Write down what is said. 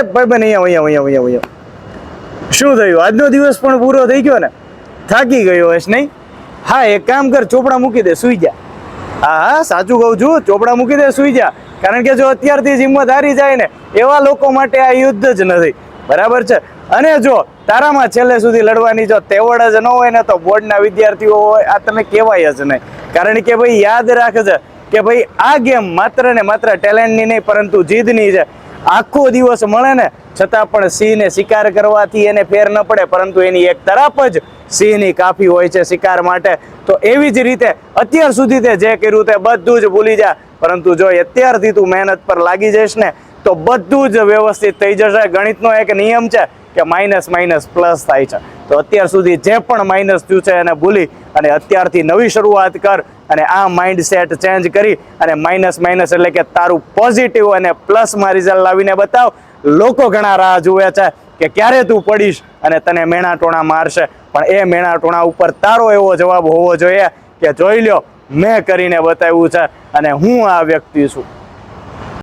ભાઈ બન અહીંયા શું થયું? આજનો દિવસ પણ પૂરો થઈ ગયો ને, થાકી ગયો હશ નહીં? હા, એક કામ કર, ચોપડા મૂકી દે, સુઈ જા. હા, સાચું કહું છું, ચોપડા મૂકી દે, સુઈ જા. કારણ કે જો અત્યારથી જ હિંમત હારી જાય ને, એવા લોકો માટે આ યુદ્ધ જ નથી. બરાબર છે? અને જો તારામાં છેલ્લે સુધી લડવાની જો તેવડ જ ન હોય ને, તો બોર્ડના વિદ્યાર્થીઓ હોય આ તને કહેવાય જ નહીં. કારણ કે ભાઈ યાદ રાખજે કે ભાઈ આ ગેમ માત્ર ને માત્ર ટેલેન્ટની નહીં પરંતુ જીદની છે. આખો દિવસ મળે ને છતાં પણ સિંહને શિકાર કરવાથી એને ફેર ન પડે, પરંતુ એની એક તરફ જ સિંહની કાફી હોય છે શિકાર માટે. તો એવી જ રીતે અત્યાર સુધી તે જે કર્યું તે બધું જ ભૂલી જા, પરંતુ જો અત્યારથી તું મહેનત પર લાગી જઈશ ને તો બધું જ વ્યવસ્થિત થઈ જશે. ગણિતનો એક નિયમ છે કે માઇનસ માઇનસ પ્લસ થાય છે. તો અત્યાર સુધી જે પણ માઇનસ થયું છે એને ભૂલી અને અત્યારથી નવી શરૂઆત કર અને આ માઇન્ડસેટ ચેન્જ કરી અને માઇનસ માઇનસ એટલે કે તારું પોઝિટિવ અને પ્લસમાં રિઝલ્ટ લાવીને બતાવ. લોકો ઘણા રાહ જુએ છે કે ક્યારે તું પડીશ અને તને મેણાટોણા મારશે, પણ એ મેણાટોણા ઉપર તારો એવો જવાબ હોવો જોઈએ કે જોઈ લ્યો, મેં કરીને બતાવ્યું છે અને હું આ વ્યક્તિ છું.